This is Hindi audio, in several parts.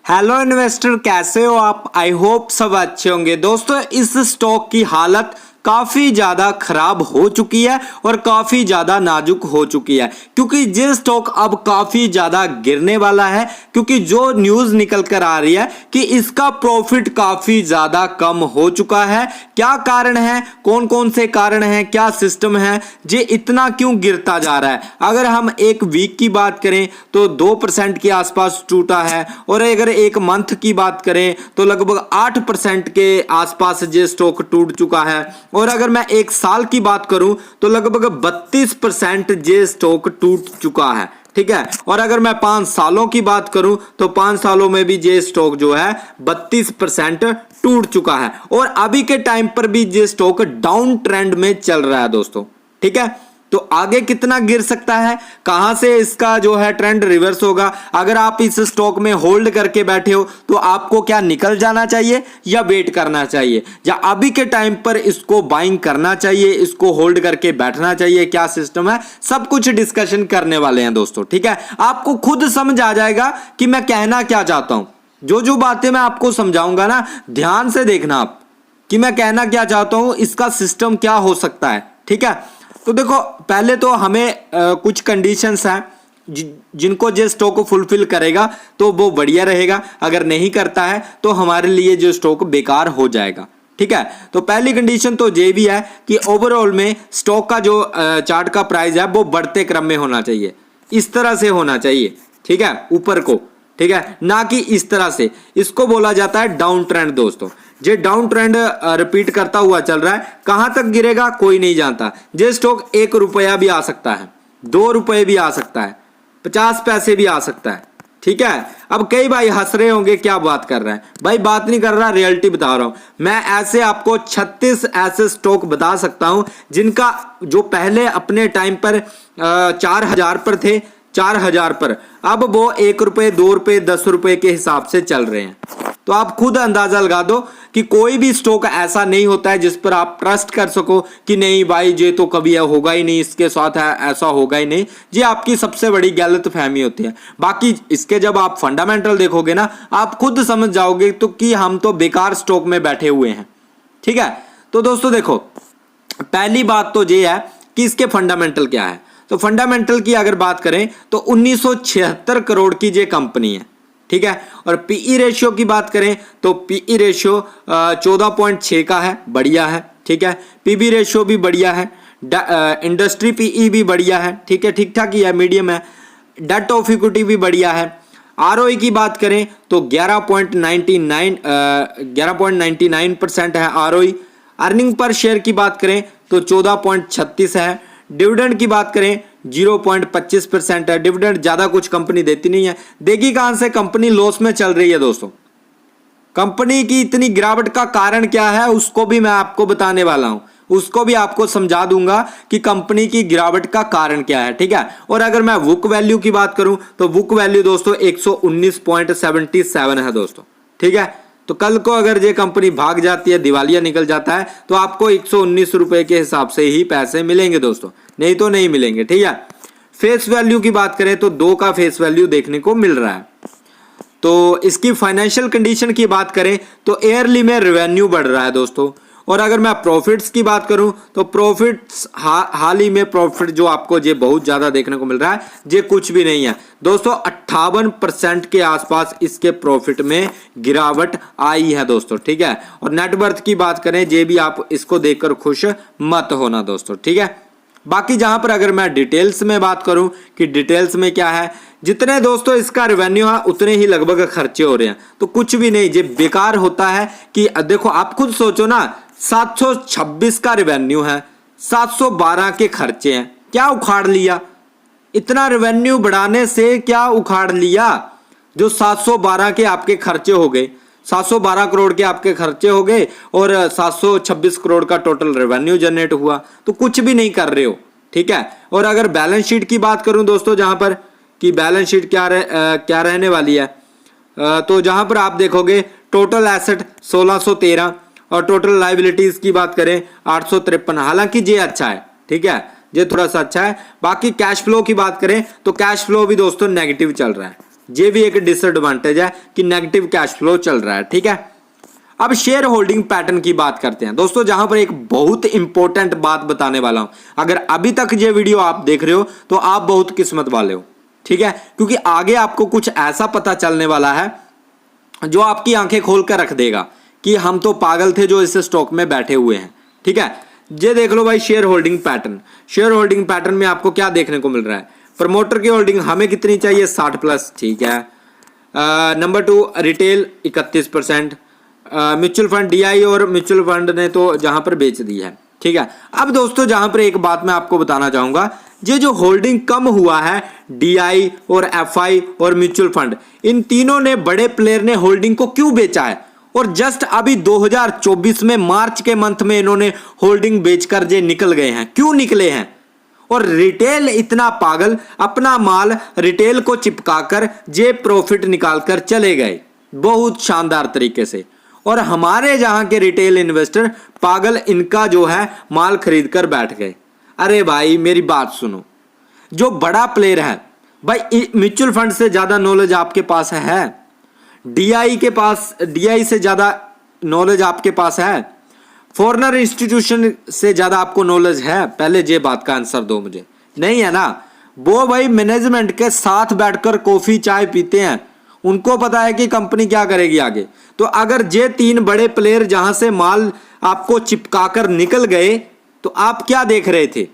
हेलो इन्वेस्टर, कैसे हो आप? आई होप सब अच्छे होंगे। दोस्तों, इस स्टॉक की हालत काफी ज्यादा खराब हो चुकी है और काफी ज्यादा नाजुक हो चुकी है, क्योंकि ये स्टॉक अब काफी ज्यादा गिरने वाला है। क्योंकि जो न्यूज निकल कर आ रही है कि इसका प्रॉफिट काफी ज्यादा कम हो चुका है। क्या कारण है, कौन कौन से कारण हैं, क्या सिस्टम है, ये इतना क्यों गिरता जा रहा है? अगर हम एक वीक की बात करें तो 2% के आसपास टूटा है, और अगर एक मंथ की बात करें तो लगभग 8% के आसपास ये स्टॉक टूट चुका है। और अगर मैं एक साल की बात करूं तो लगभग 32% ये स्टॉक टूट चुका है। ठीक है, और अगर मैं 5 सालों की बात करूं तो 5 सालों में भी ये स्टॉक जो है 32% टूट चुका है। और अभी के टाइम पर भी ये स्टॉक डाउन ट्रेंड में चल रहा है दोस्तों। ठीक है, तो आगे कितना गिर सकता है, कहां से इसका जो है ट्रेंड रिवर्स होगा? अगर आप इस स्टॉक में होल्ड करके बैठे हो तो आपको क्या निकल जाना चाहिए या वेट करना चाहिए, या अभी के टाइम पर इसको बाइंग करना चाहिए, इसको होल्ड करके बैठना चाहिए? क्या सिस्टम है, सब कुछ डिस्कशन करने वाले हैं दोस्तों। ठीक है, आपको खुद समझ आ जाएगा कि मैं कहना क्या चाहता हूं। जो जो बातें मैं आपको समझाऊंगा ना, ध्यान से देखना आप कि मैं कहना क्या चाहता हूं, इसका सिस्टम क्या हो सकता है। ठीक है, तो देखो, पहले तो हमें कुछ कंडीशंस हैं जिनको जो स्टॉक फुलफिल करेगा तो वो बढ़िया रहेगा, अगर नहीं करता है तो हमारे लिए जो स्टॉक बेकार हो जाएगा। ठीक है, तो पहली कंडीशन तो ये भी है कि ओवरऑल में स्टॉक का जो चार्ट का प्राइस है वो बढ़ते क्रम में होना चाहिए, इस तरह से होना चाहिए। ठीक है, ऊपर को, ठीक है, ना कि इस तरह से। इसको बोला जाता है डाउन ट्रेंड दोस्तों। ये डाउन ट्रेंड रिपीट करता हुआ चल रहा है, कहां तक गिरेगा कोई नहीं जानता। ये स्टॉक 1 रुपया भी आ सकता है, 2 रुपए भी आ सकता है, 50 पैसे भी आ सकता है। ठीक है, अब कई भाई हंस रहे होंगे, क्या बात कर रहा है भाई? बात नहीं कर रहा, रियलिटी बता रहा हूं मैं। ऐसे आपको 36 ऐसे स्टॉक बता सकता हूं जिनका जो पहले अपने टाइम पर 4000 पर थे, 4000 पर, अब वो 1 रुपए, 2 रुपए, 10 रुपए के हिसाब से चल रहे हैं। तो आप खुद अंदाजा लगा दो कि कोई भी स्टॉक ऐसा नहीं होता है जिस पर आप ट्रस्ट कर सको कि नहीं भाई ये तो कभी होगा ही नहीं, इसके साथ ऐसा होगा ही नहीं। ये आपकी सबसे बड़ी गलत फहमी होती है। बाकी इसके जब आप फंडामेंटल देखोगे ना, आप खुद समझ जाओगे तो कि हम तो बेकार स्टॉक में बैठे हुए हैं। ठीक है, तो दोस्तों देखो, पहली बात तो ये है कि इसके फंडामेंटल क्या है। तो फंडामेंटल की अगर बात करें तो 1976 करोड़ की ये कंपनी है। ठीक है, और पीई रेशियो की बात करें तो पीई रेशियो 14.6 का है, बढ़िया है। ठीक है, पीबी रेशियो भी बढ़िया है, इंडस्ट्री पीई भी बढ़िया है। ठीक है, ठीक ठाक ही है, मीडियम है। डेट ऑफ इक्विटी भी बढ़िया है। आरओई की बात करें तो 11.99% है आरओई। अर्निंग पर शेयर की बात करें तो 14.36 है। डिविडेंड की बात करें 0.25% है। डिविडेंड ज्यादा कुछ कंपनी देती नहीं है, देगी कहां से? कंपनी लॉस में चल रही है दोस्तों। कंपनी की इतनी गिरावट का कारण क्या है उसको भी मैं आपको बताने वाला हूं, उसको भी आपको समझा दूंगा कि कंपनी की गिरावट का कारण क्या है। ठीक है, और अगर मैं बुक वैल्यू की बात करूं तो बुक वैल्यू दोस्तों 119.77 है दोस्तों। ठीक है, तो कल को अगर ये कंपनी भाग जाती है, दिवालिया निकल जाता है, तो आपको 119 रुपए के हिसाब से ही पैसे मिलेंगे दोस्तों, नहीं तो नहीं मिलेंगे। ठीक है, फेस वैल्यू की बात करें तो 2 का फेस वैल्यू देखने को मिल रहा है। तो इसकी फाइनेंशियल कंडीशन की बात करें तो ईयरली में रेवेन्यू बढ़ रहा है दोस्तों। और अगर मैं प्रॉफिट्स की बात करूं तो प्रॉफिट्स हाल ही में प्रॉफिट जो आपको ये बहुत ज्यादा देखने को मिल रहा है, ये कुछ भी नहीं है दोस्तों। 58% के आसपास इसके प्रॉफिट में गिरावट आई है दोस्तों। ठीक है, और नेटवर्थ की बात करें, ये भी आप इसको देखकर खुश मत होना दोस्तों। ठीक है, बाकी जहां पर अगर मैं डिटेल्स में बात करूं कि डिटेल्स में क्या है, जितने दोस्तों इसका रेवेन्यू है उतने ही लगभग खर्चे हो रहे हैं। तो कुछ भी नहीं, ये बेकार होता है कि देखो आप खुद सोचो ना, 726 का रेवेन्यू है, 712 के खर्चे हैं, क्या उखाड़ लिया? इतना रेवेन्यू बढ़ाने से क्या उखाड़ लिया? जो 712 के आपके खर्चे हो गए, 712 करोड़ के आपके खर्चे हो गए और 726 करोड़ का टोटल रेवेन्यू जनरेट हुआ, तो कुछ भी नहीं कर रहे हो। ठीक है, और अगर बैलेंस शीट की बात करूं दोस्तों, जहां पर कि बैलेंस शीट क्या रहने वाली है, तो जहां पर आप देखोगे टोटल एसेट 1613 और टोटल लाइबिलिटीज की बात करें 853। हालांकि ये अच्छा है, ठीक है, ये थोड़ा सा अच्छा है। बाकी कैश फ्लो की बात करें तो कैश फ्लो भी दोस्तों नेगेटिव चल रहा है। ये भी एक डिसएडवांटेज है कि नेगेटिव कैश फ्लो चल रहा है। ठीक है, अब शेयर होल्डिंग पैटर्न की बात करते हैं दोस्तों, जहां पर एक बहुत इंपॉर्टेंट बात बताने वाला हूं। अगर अभी तक ये वीडियो आप देख रहे हो तो आप बहुत किस्मत वाले हो। ठीक है, क्योंकि आगे आपको कुछ ऐसा पता चलने वाला है जो आपकी आंखें खोल कर रख देगा कि हम तो पागल थे जो इस स्टॉक में बैठे हुए हैं। ठीक है, ये देख लो भाई share holding pattern. Share holding pattern में आपको क्या देखने को मिल रहा है? प्रमोटर की होल्डिंग हमें कितनी चाहिए? 60+। ठीक है, number 2 retail 31%, mutual fund DI और म्यूचुअल फंड ने तो जहां पर बेच दी है। ठीक है, अब दोस्तों जहां पर एक बात मैं आपको बताना चाहूंगा, ये जो होल्डिंग कम हुआ है डीआई और एफआई और म्यूचुअल फंड, इन तीनों ने बड़े प्लेयर ने होल्डिंग को क्यों बेचा है? और जस्ट अभी 2024 में मार्च के मंथ में इन्होंने होल्डिंग बेचकर जे निकल गए हैं। क्यों निकले हैं? और रिटेल इतना पागल, अपना माल रिटेल को चिपकाकर जे प्रॉफिट निकालकर चले गए बहुत शानदार तरीके से। और हमारे जहां के रिटेल इन्वेस्टर पागल इनका जो है माल खरीद कर बैठ गए। अरे भाई मेरी बात सुनो, जो बड़ा प्लेयर है भाई, म्यूचुअल फंड से ज्यादा नॉलेज आपके पास है, डीआई के पास, डीआई से ज्यादा नॉलेज आपके पास है, फॉरेनर इंस्टीट्यूशन से ज्यादा आपको नॉलेज है? पहले ये बात का आंसर दो मुझे। नहीं है ना? वो भाई मैनेजमेंट के साथ बैठकर कॉफी चाय पीते हैं, उनको पता है कि कंपनी क्या करेगी आगे। तो अगर ये 3 बड़े प्लेयर जहां से माल आपको चिपकाकर निकल गए तो आप क्या देख रहे थे?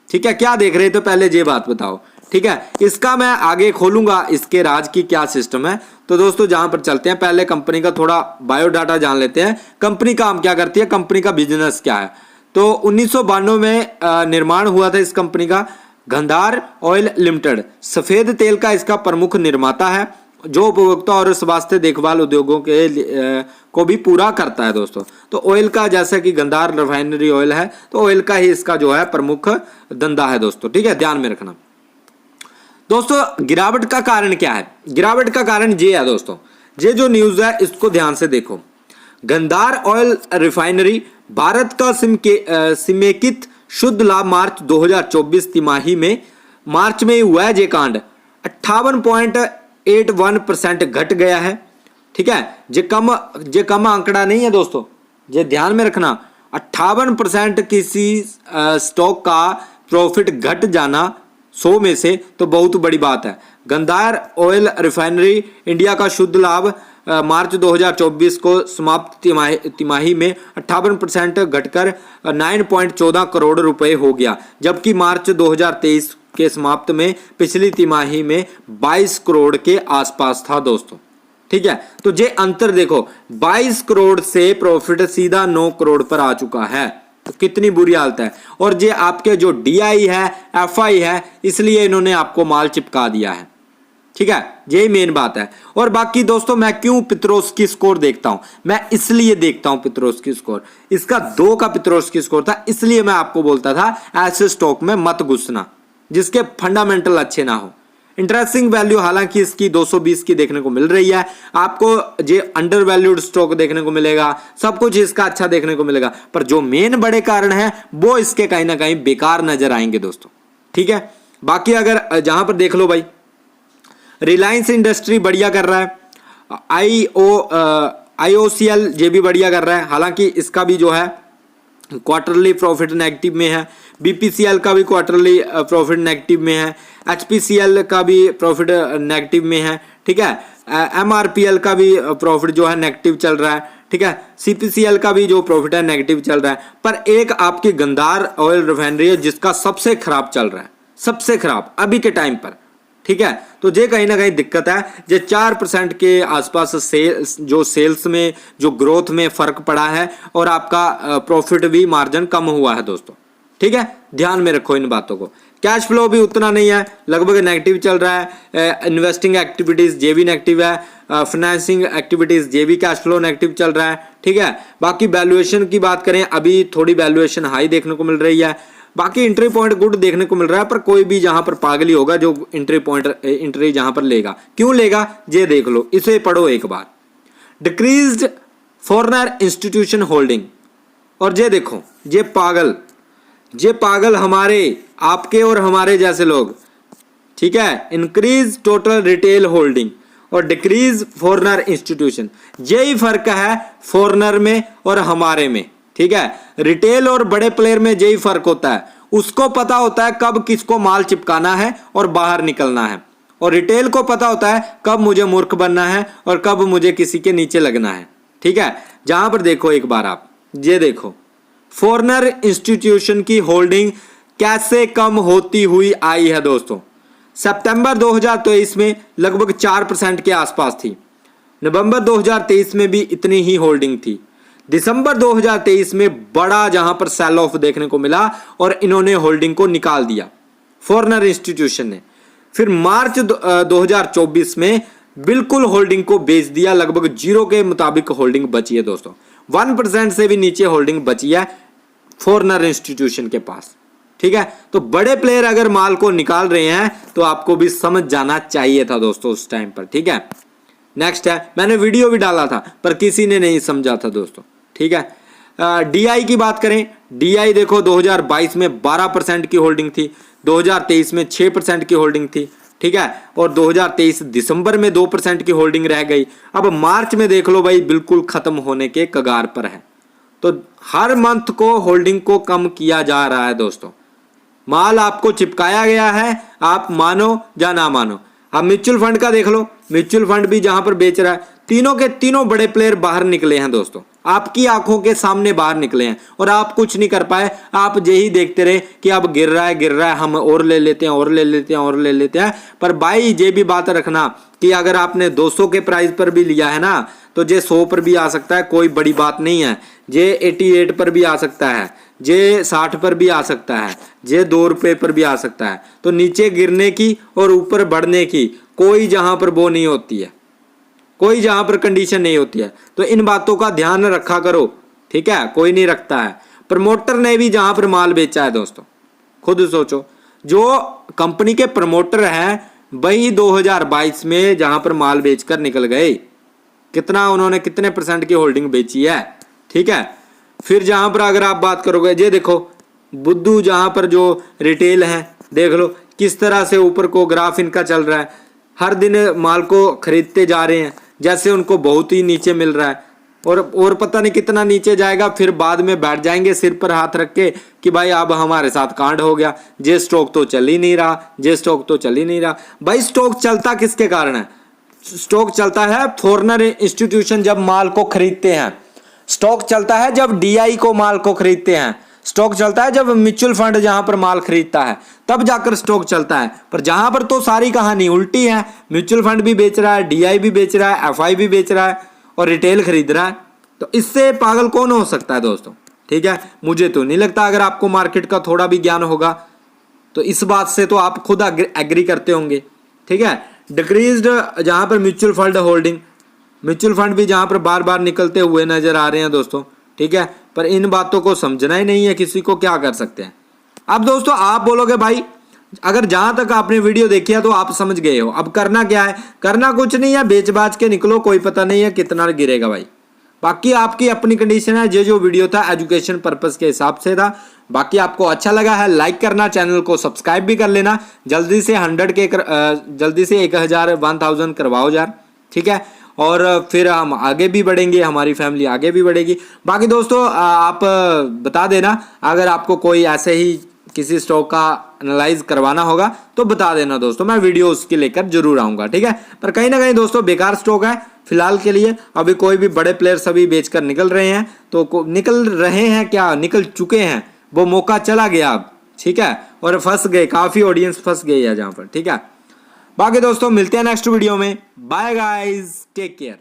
ठीक है, क्या देख रहे थे पहले ये बात बताओ। ठीक है, इसका मैं आगे खोलूंगा इसके राज की क्या सिस्टम है। तो दोस्तों जहां पर चलते हैं, पहले कंपनी का थोड़ा बायोडाटा जान लेते हैं। कंपनी काम क्या करती है, कंपनी का बिजनेस क्या है। तो 1992 में निर्माण हुआ था इस कंपनी का। गंधार ऑयल लिमिटेड सफेद तेल का इसका प्रमुख निर्माता है, जो उपभोक्ता और स्वास्थ्य देखभाल उद्योगों के को भी पूरा करता है दोस्तों। तो ऑयल का, जैसा कि गंधार रिफाइनरी ऑयल है, तो ऑयल का ही इसका जो है प्रमुख धंधा है दोस्तों। ठीक है, ध्यान में रखना दोस्तों। गिरावट का कारण क्या है? गिरावट का कारण ये है दोस्तों, ये जो न्यूज है इसको ध्यान से देखो। गंधार ऑयल रिफाइनरी भारत का समेकित शुद्ध लाभ मार्च 2024 तिमाही में, मार्च में ही हुआ है ये कांड, 58.81% घट गया है। ठीक है, ये कम आंकड़ा नहीं है दोस्तों, ये ध्यान में रखना। 58% किसी स्टॉक का प्रॉफिट घट जाना 100 में से तो बहुत बड़ी बात है। गंधार ऑयल रिफाइनरी इंडिया का शुद्ध लाभ मार्च 2024 को समाप्त तिमाही में 58% घटकर 9.14 करोड़ रुपए हो गया, जबकि मार्च 2023 के समाप्त में पिछली तिमाही में 22 करोड़ के आसपास था दोस्तों। ठीक है, तो ये अंतर देखो, 22 करोड़ से प्रॉफिट सीधा 9 करोड़ पर आ चुका है। तो कितनी बुरी हालत है। और ये आपके जो डीआई है, एफआई है, इसलिए इन्होंने आपको माल चिपका दिया है। ठीक है, यही मेन बात है। और बाकी दोस्तों मैं क्यों पित्रोस्की स्कोर देखता हूं? मैं इसलिए देखता हूं पित्रोस्की स्कोर, इसका 2 का पित्रोस्की स्कोर था, इसलिए मैं आपको बोलता था ऐसे स्टॉक में मत घुसना जिसके फंडामेंटल अच्छे ना हो। इंटरेस्टिंग वैल्यू हालांकि इसकी 220 की देखने को मिल रही है, आपको ये अंडर वैल्यूड स्टॉक देखने को मिलेगा, सब कुछ इसका अच्छा देखने को मिलेगा, पर जो मेन बड़े कारण है वो इसके कहीं ना कहीं बेकार नजर आएंगे दोस्तों। ठीक है, बाकी अगर जहां पर देख लो भाई, रिलायंस इंडस्ट्री बढ़िया कर रहा है, IOCL ये भी बढ़िया कर रहा है, हालांकि इसका भी जो है क्वार्टरली प्रॉफिट नेगेटिव में है। BPCL का भी क्वार्टरली प्रॉफिट नेगेटिव में है, HPCL का भी प्रॉफिट नेगेटिव में है। ठीक है, MRPL का भी प्रॉफिट जो है नेगेटिव चल रहा है। ठीक है, CPCL का भी जो प्रॉफिट है नेगेटिव चल रहा है, पर एक आपकी गंधार ऑयल रिफाइनरी है जिसका सबसे खराब चल रहा है, सबसे खराब अभी के टाइम पर। ठीक है, तो ये कहीं ना कहीं दिक्कत है। ये 4% के आसपास सेल्स में जो ग्रोथ में फर्क पड़ा है, और आपका प्रॉफिट भी मार्जिन कम हुआ है दोस्तों। ठीक है, ध्यान में रखो इन बातों को। कैश फ्लो भी उतना नहीं है, लगभग नेगेटिव चल रहा है। इन्वेस्टिंग एक्टिविटीज ये भी नेगेटिव है, फाइनेंसिंग एक्टिविटीज ये भी कैश फ्लो नेगेटिव चल रहा है। ठीक है, बाकी वैल्यूएशन की बात करें, अभी थोड़ी वैल्यूएशन हाई देखने को मिल रही है। बाकी एंट्री पॉइंट गुड देखने को मिल रहा है, पर कोई भी जहां पर पागल ही होगा जो एंट्री जहां पर लेगा। क्यों लेगा ये देख लो, इसे पढ़ो एक बार। डिक्रीज्ड फॉरेनर इंस्टीट्यूशन होल्डिंग, और ये देखो ये पागल हमारे आपके और हमारे जैसे लोग। ठीक है, इंक्रीज टोटल रिटेल होल्डिंग, और डिक्रीज फॉरेनर इंस्टीट्यूशन। यही फर्क है फॉरेनर में और हमारे में, ठीक है। रिटेल और बड़े प्लेयर में यही फर्क होता है, उसको पता होता है कब किसको माल चिपकाना है और बाहर निकलना है, और रिटेल को पता होता है कब मुझे मूर्ख बनना है और कब मुझे किसी के नीचे लगना है, ठीक है। जहां पर देखो एक बार आप ये देखो फॉरेनर इंस्टीट्यूशन की होल्डिंग कैसे कम होती हुई आई है दोस्तों। सितंबर 2023 में लगभग 4% के आसपास थी, नवंबर 2023 में भी इतनी ही होल्डिंग थी, दिसंबर 2023 में बड़ा जहां पर सेल ऑफ देखने को मिला और इन्होंने होल्डिंग को निकाल दिया फॉरेनर इंस्टीट्यूशन ने। फिर मार्च 2024 में बिल्कुल होल्डिंग को बेच दिया, लगभग जीरो के मुताबिक होल्डिंग बची है दोस्तों, 1% से भी नीचे होल्डिंग बची है फॉरेनर इंस्टीट्यूशन के पास, ठीक है। तो बड़े प्लेयर अगर माल को निकाल रहे हैं तो आपको भी समझ जाना चाहिए था दोस्तों उस टाइम पर, ठीक है। नेक्स्ट है, मैंने वीडियो भी डाला था पर किसी ने नहीं समझा था दोस्तों, ठीक है। डीआई की बात करें, डीआई देखो 2022 में 12% की होल्डिंग थी, 2023 में 6% की होल्डिंग थी, ठीक है, और 2023 दिसंबर में 2% की होल्डिंग रह गई। अब मार्च में देख लो भाई बिल्कुल खत्म होने के कगार पर है। तो हर मंथ को होल्डिंग को कम किया जा रहा है दोस्तों, माल आपको चिपकाया गया है, आप मानो या ना मानो। अब म्यूचुअल फंड का देख लो, म्यूचुअल फंड भी जहां पर बेच रहा है, तीनों के तीनों बड़े प्लेयर बाहर निकले हैं दोस्तों, आपकी आंखों के सामने बाहर निकले हैं और आप कुछ नहीं कर पाए। आप यही देखते रहे कि अब गिर रहा है, हम और ले लेते हैं और ले लेते हैं और ले लेते हैं। पर भाई ये भी बात रखना कि अगर आपने 200 के प्राइस पर भी लिया है ना तो ये 100 पर भी आ सकता है, कोई बड़ी बात नहीं है। ये 88 पर भी आ सकता है, ये 60 पर भी आ सकता है, ये 2 रुपये पर भी आ सकता है। तो नीचे गिरने की और ऊपर बढ़ने की कोई जहां पर वो नहीं होती है, कोई जहां पर कंडीशन नहीं होती है। तो इन बातों का ध्यान रखा करो, ठीक है, कोई नहीं रखता है। प्रमोटर ने भी जहां पर माल बेचा है दोस्तों, खुद सोचो, जो कंपनी के प्रमोटर हैं वही 2022 में जहां पर माल बेचकर निकल गए, कितना उन्होंने कितने % की होल्डिंग बेची है, ठीक है। फिर जहां पर अगर आप बात करोगे, ये देखो बुद्धू जहां पर जो रिटेल है देख लो किस तरह से ऊपर को ग्राफ इनका चल रहा है, हर दिन माल को खरीदते जा रहे हैं जैसे उनको बहुत ही नीचे मिल रहा है, और पता नहीं कितना नीचे जाएगा। फिर बाद में बैठ जाएंगे सिर पर हाथ रख के कि भाई अब हमारे साथ कांड हो गया, ये स्टॉक तो चल ही नहीं रहा, ये स्टॉक तो चल ही नहीं रहा। भाई स्टॉक चलता किसके कारण है? स्टॉक चलता है फॉरेनर इंस्टीट्यूशन जब माल को खरीदते हैं, स्टॉक चलता है जब डीआई को माल को खरीदते हैं, स्टॉक चलता है जब म्यूचुअल फंड जहां पर माल खरीदता है तब जाकर स्टॉक चलता है। पर जहां पर तो सारी कहानी उल्टी है, म्यूचुअल फंड भी बेच रहा है, डीआई भी बेच रहा है, एफआई भी बेच रहा है और रिटेल खरीद रहा है। तो इससे पागल कौन हो सकता है दोस्तों, ठीक है। मुझे तो नहीं लगता, अगर आपको मार्केट का थोड़ा भी ज्ञान होगा तो इस बात से तो आप खुद एग्री करते होंगे, ठीक है। डिक्रीज्ड जहां पर mutual fund holding, mutual fund भी जहां पर बार बार निकलते हुए नजर आ रहे हैं दोस्तों, ठीक है। पर इन बातों को समझना ही नहीं है किसी को, क्या कर सकते हैं। अब दोस्तों आप बोलोगे भाई अगर जहां तक आपने वीडियो देखी है तो आप समझ गए हो, अब करना क्या है? करना कुछ नहीं है, बेच बाच के निकलो, कोई पता नहीं है कितना गिरेगा भाई। बाकी आपकी अपनी कंडीशन है। ये जो वीडियो था एजुकेशन पर्पस के हिसाब से था। बाकी आपको अच्छा लगा है लाइक करना, चैनल को सब्सक्राइब भी कर लेना। जल्दी से 1000 करवाओ यार, ठीक है। और फिर हम आगे भी बढ़ेंगे, हमारी फैमिली आगे भी बढ़ेगी। बाकी दोस्तों आप बता देना अगर आपको कोई ऐसे ही किसी स्टॉक का एनालाइज करवाना होगा तो बता देना दोस्तों, मैं वीडियो उसके लेकर जरूर आऊंगा, ठीक है। पर कहीं ना कहीं दोस्तों बेकार स्टॉक है फिलहाल के लिए। अभी कोई भी बड़े प्लेयर सभी बेचकर निकल रहे हैं, तो निकल रहे हैं क्या, निकल चुके हैं, वो मौका चला गया अब, ठीक है। और फंस गए, काफी ऑडियंस फंस गई है जहां पर, ठीक है। बाकी दोस्तों मिलते हैं नेक्स्ट वीडियो में, बाय गाइस, टेक केयर।